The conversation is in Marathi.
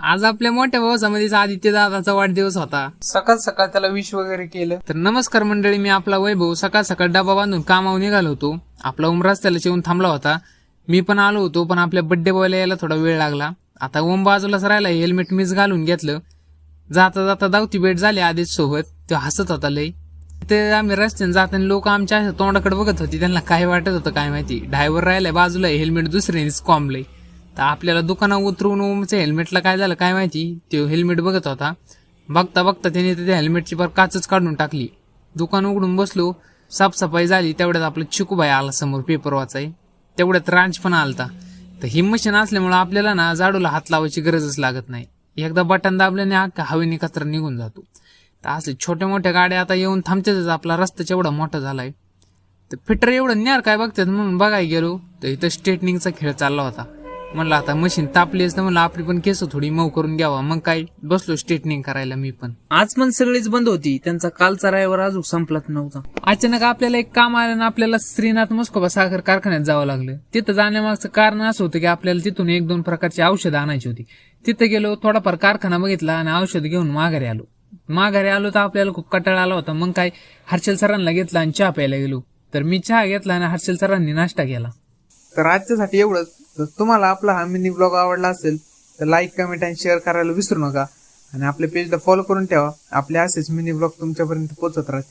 आज आपल्या मोठ्या भावाचा आदित्य दादाचा वाढदिवस होता. सकाळ सकाळ त्याला विश वगैरे केलं. तर नमस्कार मंडळी, मी आपला वैभव. सकाळ सकाळ डबा बांधून कामावर निघालो होतो. आपला ओम रस्त्याला येऊन थांबला होता. मी पण आलो होतो, पण आपल्या बड्डे बॉयला यायला थोडा वेळ लागला. आता ओम बाजूलाच राहिला, हेल्मेट मीच घालून घेतलं. जाता जाता धावती भेट झाली आधीच सोबत. तो हसत होता लय. ते आम्ही रस्त्याने जाताना लोक आमच्या तोंडाकडे बघत होती, त्यांना काय वाटत होतं काय माहिती. ड्रायव्हर राहिलाय बाजूला, हेल्मेट दुसऱ्यानेच कॉमलंय. तर आपल्याला दुकानात उतरवून ओमच्या हेल्मेटला काय झालं काय माहिती. तो हेल्मेट बघत होता. बघता बघता त्याने त्या हेल्मेटची पर काचच काढून टाकली. दुकान उघडून बसलो, साफसफाई झाली. तेवढ्यात आपला चिकूबाई आला समोर पेपर वाचाय. तेवढ्यात रांच पण आलता. तर ही मशीन असल्यामुळे आपल्याला ना झाडूला हात लावायची गरजच लागत नाही. एकदा बटन दाबल्याने अख्खा हवेने कचरा निघून जातो. तर असले छोट्या मोठ्या गाड्या आता येऊन थांबतातच. आपला रस्ता एवढा मोठा झालाय. तर फिटर एवढं न्यार काय बघतात म्हणून बघाय गेलो, तर इथं स्ट्रेटनिंगचा खेळ चालला होता. म्हणलं आता मशीन तापली असतं, म्हणलं आपली पण केस थोडी मऊ करून घ्यावा. मग काय बसलो स्ट्रेटनिंग करायला मी पण. आज पण सगळीच बंद होती, त्यांचा कालचा रायवर अजून संपलाच नव्हता. अचानक आपल्याला एक काम आलं ना, आपल्याला श्रीनाथ मुस्कोबा साखर कारखान्यात जावं लागलं. तिथं जाण्यामागचं कारण असं होतं की आपल्याला तिथून 1-2 प्रकारची औषधं आणायची होती. तिथं गेलो, थोडाफार कारखाना बघितला आणि औषध घेऊन माघारी आलो तर आपल्याला खूप कंटाळा आला होता. मग काय हर्षल सरांना घेतला आणि चहा प्यायला गेलो. तर मी चहा घेतला आणि हर्षल सरांनी नाश्ता केला. तर आजच्यासाठी एवढंच. तर तुम्हाला आपला हा मिनी ब्लॉग आवडला असेल तर लाईक, कमेंट आणि शेअर करायला विसरू नका. आणि आपल्या पेजला फॉलो करून ठेवा. आपले असेच मिनी ब्लॉग तुमच्यापर्यंत पोहोचत राहतील.